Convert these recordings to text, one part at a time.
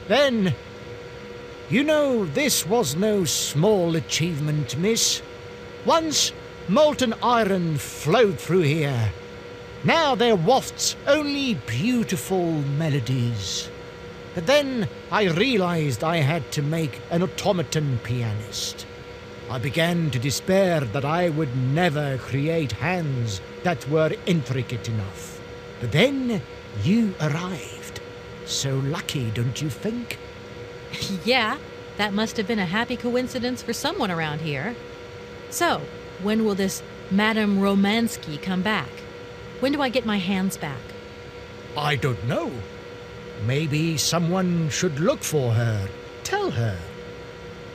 Then, you know, this was no small achievement, miss. Once, molten iron flowed through here. Now there wafts only beautiful melodies. But then I realized I had to make an automaton pianist. I began to despair that I would never create hands that were intricate enough. But then you arrived. So lucky, don't you think? Yeah, that must have been a happy coincidence for someone around here. So, when will this Madame Romansky come back? When do I get my hands back? I don't know. Maybe someone should look for her. Tell her.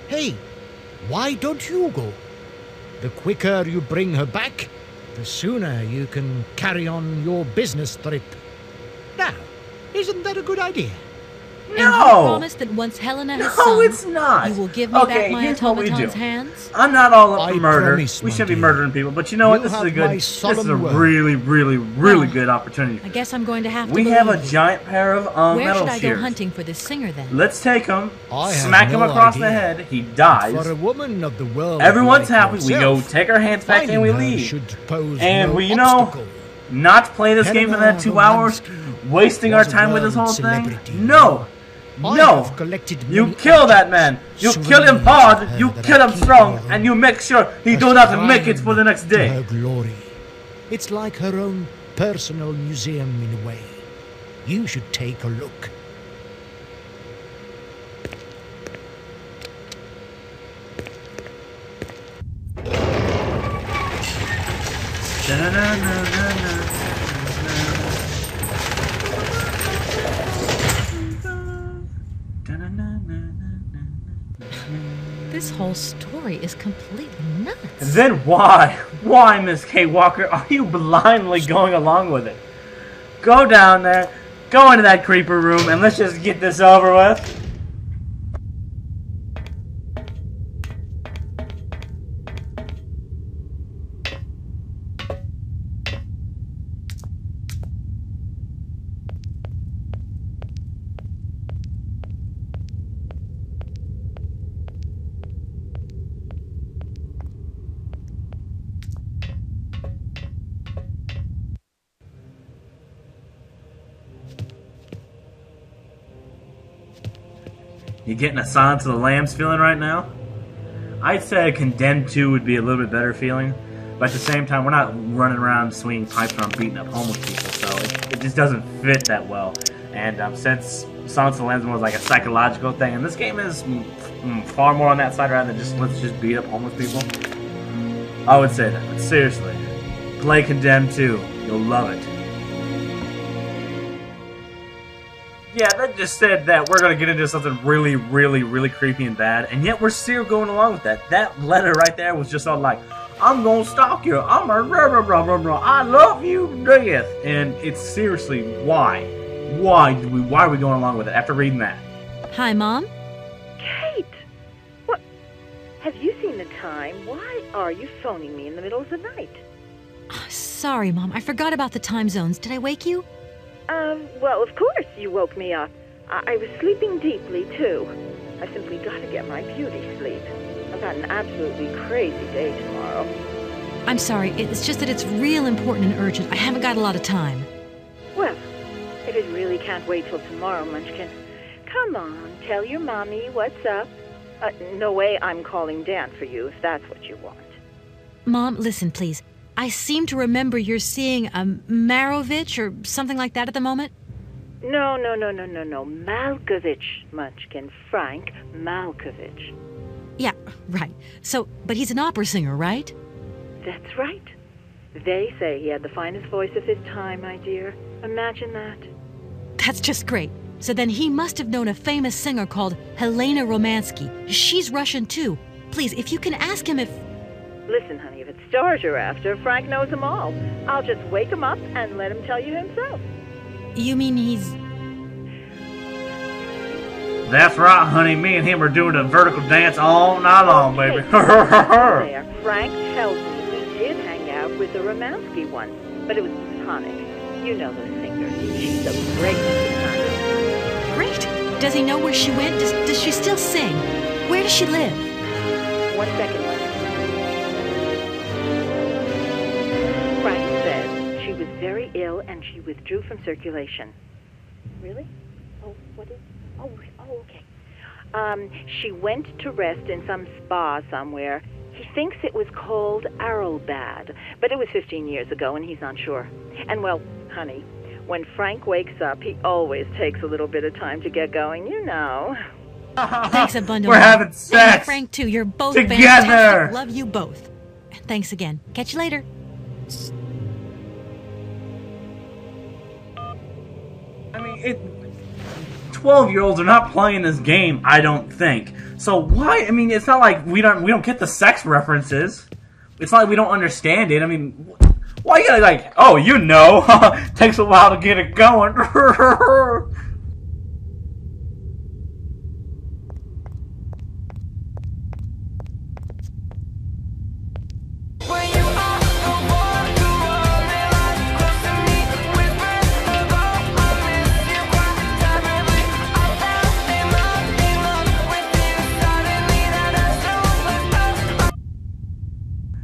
Hey, why don't you go? The quicker you bring her back, the sooner you can carry on your business trip. Now, isn't that a good idea? And you promise that once Helena has sung, No, it's not. you will give me back my automaton's hands? I'm not all up for I murder. promise, We my shouldn't be dear. murdering people, but you know what? You This is a have good, my this is a solemn word. really good opportunity. I guess I'm going to have to We believe. have a giant pair of Where metal should I go shears. hunting for this singer then? Let's take him, I have smack him no across the idea. head. He dies. For a woman of the world, Everyone's like happy. We go yourself, take our hands back and finding we her leave. should pose And no we, you know, obstacle. not play this game for that 2 hours, wasting our was a time with this whole world thing. celebrity. No. I No! have collected You many kill that man! You souvenirs kill him of hard! her You that kill I him keep strong! for And you make sure he do not make it for the next to day! her glory. It's like her own personal museum in a way. You should take a look. This whole story is completely nuts. Then why? Why, Miss K. Walker, are you blindly going along with it? Go down there, go into that creeper room, and let's just get this over with. You getting a Silence of the Lambs feeling right now? I'd say a Condemned 2 would be a little bit better feeling, but at the same time, we're not running around swinging pipes around beating up homeless people, so it just doesn't fit that well. And since Silence of the Lambs was like a psychological thing, and this game is far more on that side rather than just let's just beat up homeless people, I would say that. But seriously, play Condemned 2. You'll love it. Yeah, that just said that we're going to get into something really creepy and bad, and yet we're still going along with that. That letter right there was just all like, I'm going to stalk you, I'm a I love you to death. And it's seriously, why? Why are we going along with it after reading that? Hi, Mom? Kate! What? Have you seen the time? Why are you phoning me in the middle of the night? Oh, sorry, Mom. I forgot about the time zones. Did I wake you? Well, of course you woke me up. I was sleeping deeply, too. I simply got to get my beauty sleep. I've got an absolutely crazy day tomorrow. I'm sorry. It's just that it's real important and urgent. I haven't got a lot of time. Well, if it really can't wait till tomorrow, Munchkin, come on, tell your mommy what's up. No way I'm calling Dan for you, if that's what you want. Mom, listen, please. I seem to remember you're seeing a Marovich or something like that at the moment. No. Malkovich, Munchkin. Frank Malkovich. Yeah, right. So, but he's an opera singer, right? That's right. They say he had the finest voice of his time, my dear. Imagine that. That's just great. So then he must have known a famous singer called Helena Romansky. She's Russian, too. Please, if you can ask him if... Listen, honey, if it's stars you're after, Frank knows them all. I'll just wake him up and let him tell you himself. You mean he's... That's right, honey. Me and him are doing a vertical dance all night long, baby. There, Frank tells me he did hang out with the Romansky once, but it was platonic. You know the singer. She's a great soprano. Great. Does he know where she went? Does she still sing? Where does she live? 1 second, Munchkin. Frank said she was very ill and she withdrew from circulation. Really? Oh, what is... Oh, okay. She went to rest in some spa somewhere. He thinks it was called Arrowbad, but it was 15 years ago and he's not sure. And well, honey, when Frank wakes up, he always takes a little bit of time to get going, you know. Thanks a bundle. We're having sex! And Frank, too. You're both together! fantastic. Love you both. Thanks again. Catch you later. I mean, 12-year-olds are not playing this game, I don't think. So why? I mean, it's not like we don't get the sex references. It's not like we don't understand it. I mean, why you gotta like, oh, you know, takes a while to get it going.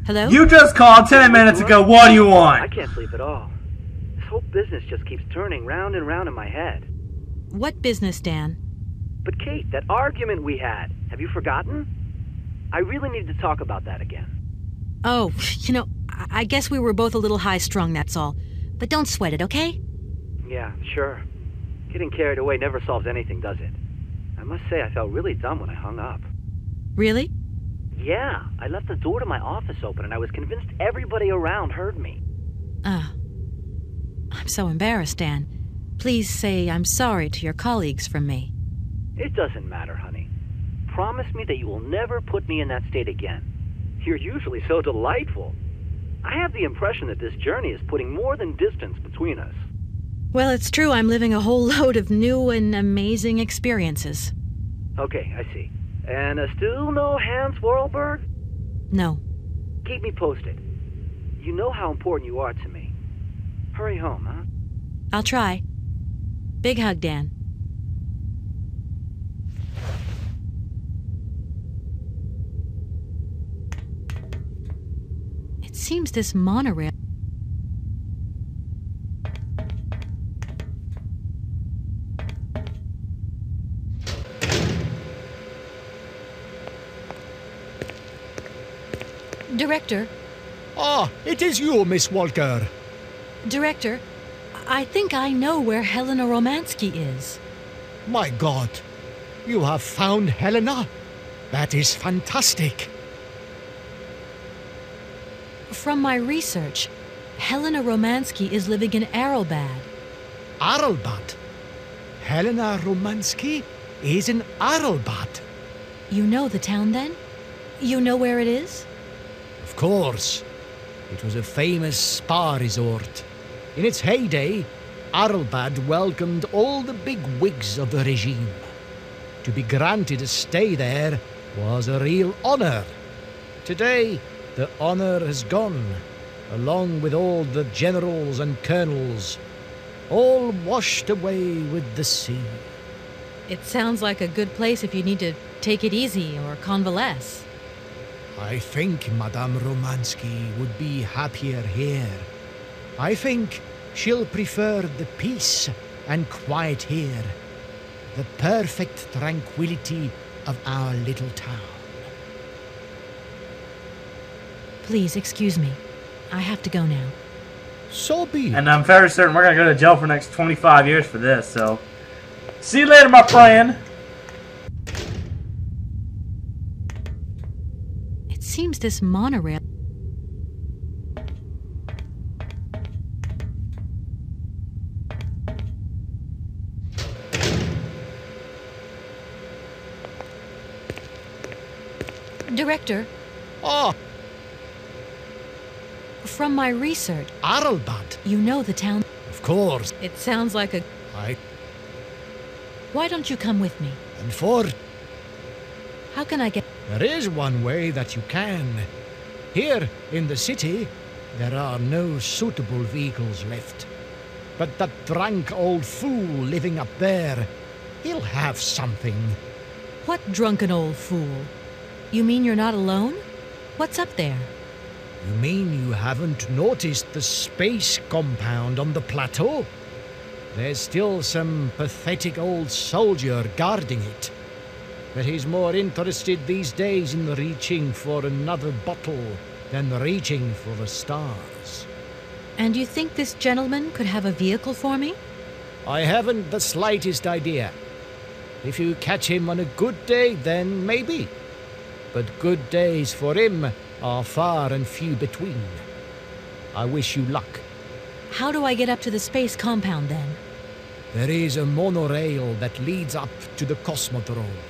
Hello? You just called 10 minutes ago. What do you I want? can't sleep at all. This whole business just keeps turning round and round in my head. What business, Dan? But Kate, that argument we had, have you forgotten? I really need to talk about that again. Oh, I guess we were both a little high-strung, that's all. But don't sweat it, okay? Yeah, sure. Getting carried away never solves anything, does it? I must say I felt really dumb when I hung up. Really? Yeah, I left the door to my office open and I was convinced everybody around heard me. I'm so embarrassed, Dan. Please say I'm sorry to your colleagues from me. It doesn't matter, honey. Promise me that you will never put me in that state again. You're usually so delightful. I have the impression that this journey is putting more than distance between us. Well, it's true I'm living a whole load of new and amazing experiences. Okay, I see. And still no Hans Warlberg? No. Keep me posted. You know how important you are to me. Hurry home, huh? I'll try. Big hug, Dan. It seems this monorail... Director, Ah, it is you, Miss Walker. Director, I think I know where Helena Romansky is. My God, you have found Helena? That is fantastic. From my research, Helena Romansky is living in Arrowbad. Arrowbad. Helena Romansky is in Arrowbad. You know the town, then? You know where it is? Of course. It was a famous spa resort. In its heyday, Arrowbad welcomed all the big wigs of the regime. To be granted a stay there was a real honor. Today, the honor has gone, along with all the generals and colonels, all washed away with the sea. It sounds like a good place if you need to take it easy or convalesce. I think Madame Romansky would be happier here. I think she'll prefer the peace and quiet here, the perfect tranquility of our little town. Please excuse me. I have to go now. So be it. And I'm very certain we're going to go to jail for the next 25 years for this, so... See you later, my friend! It seems this monorail... Director, Ah, from my research, Arrowbad. you know the town. Of course. It sounds like a... Why don't you come with me? And for... How can I get... There is one way that you can. Here in the city, there are no suitable vehicles left. But that drunk old fool living up there, He'll have something. What drunken old fool? You mean you're not alone? What's up there? You mean you haven't noticed the space compound on the plateau? There's still some pathetic old soldier guarding it. But he's more interested these days in reaching for another bottle than reaching for the stars. And you think this gentleman could have a vehicle for me? I haven't the slightest idea. If you catch him on a good day, then maybe. But good days for him are far and few between. I wish you luck. How do I get up to the space compound then? There is a monorail that leads up to the Cosmodrome.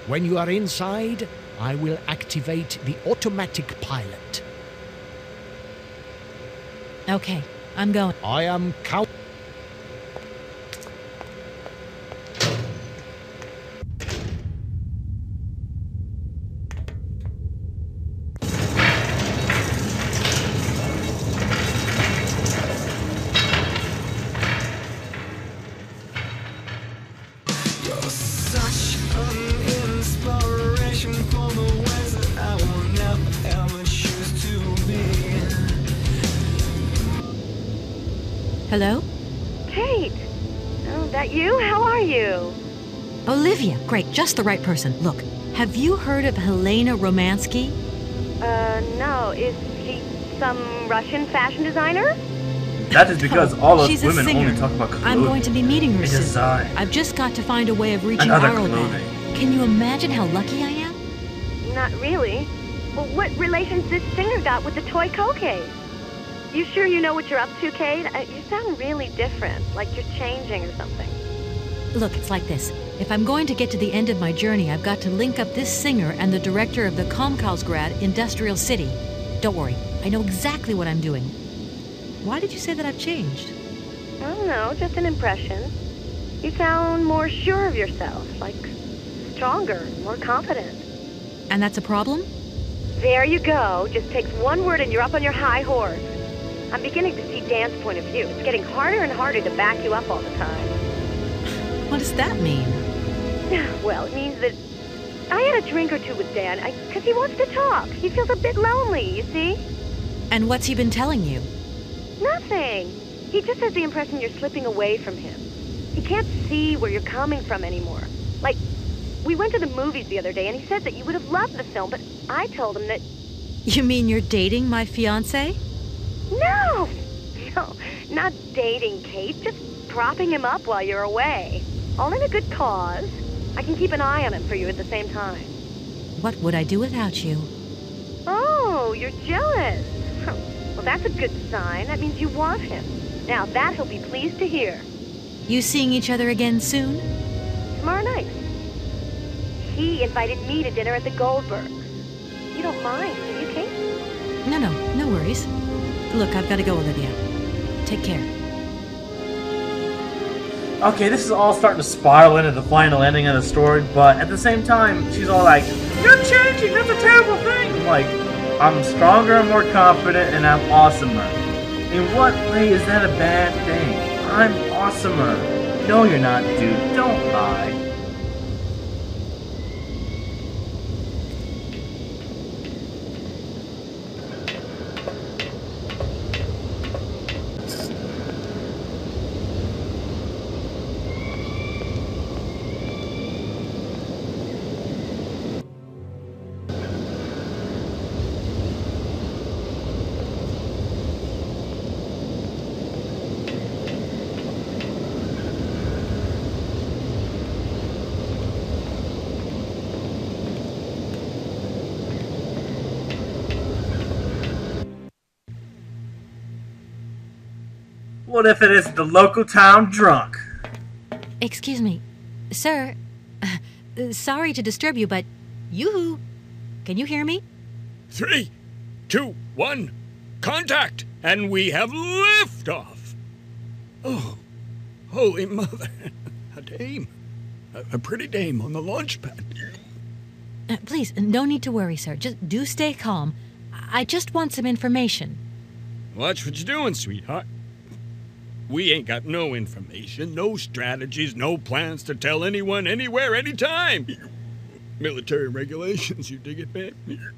When you are inside, I will activate the automatic pilot. Okay, I'm going. I am count. Hello? Kate! Oh, that you? How are you? Olivia, great, just the right person. Look, have you heard of Helena Romansky? No. Is she some Russian fashion designer? That is because all those She's a women singer. only talk about clothing. I'm going to be meeting her and soon. design. I've just got to find a way of reaching And other Arlebag. clothing. Can you imagine how lucky I am? Not really. Well, what relation's this singer got with the toy case? You sure you know what you're up to, Kate? You sound really different, like you're changing or something. Look, it's like this. If I'm going to get to the end of my journey, I've got to link up this singer and the director of the Komkalsgrad Industrial City. Don't worry, I know exactly what I'm doing. Why did you say that I've changed? I don't know, just an impression. You sound more sure of yourself, like stronger, more confident. And that's a problem? There you go. Just takes one word and you're up on your high horse. I'm beginning to see Dan's point of view. It's getting harder and harder to back you up all the time. What does that mean? Well, it means that I had a drink or two with Dan because he wants to talk. He feels a bit lonely, you see? And what's he been telling you? Nothing. He just has the impression you're slipping away from him. He can't see where you're coming from anymore. Like, we went to the movies the other day and he said that you would have loved the film, but I told him that... You mean you're dating my fiancé? No, not dating, Kate. Just propping him up while you're away. All in a good cause. I can keep an eye on him for you at the same time. What would I do without you? Oh, you're jealous. Well, that's a good sign. That means you want him. Now, that he'll be pleased to hear. You seeing each other again soon? Tomorrow night. He invited me to dinner at the Goldbergs. You don't mind, do you, Kate? No worries. Look, I've got to go, Olivia. Take care. Okay, this is all starting to spiral into the final ending of the story, but at the same time, she's all like, "You're changing, that's a terrible thing." I'm like, I'm stronger and more confident, and I'm awesomer. In what way is that a bad thing? I'm awesomer. No, you're not, dude. Don't lie. What if it is the local town drunk? Excuse me. Sir, sorry to disturb you, but yoo-hoo. Can you hear me? 3, 2, 1, contact, and we have liftoff. Oh, holy mother, a dame, a pretty dame on the launch pad. Please, no need to worry, sir. Just do stay calm. I just want some information. Watch what you're doing, sweetheart. We ain't got no information, no strategies, no plans to tell anyone, anywhere, anytime. Military regulations, you dig it, man?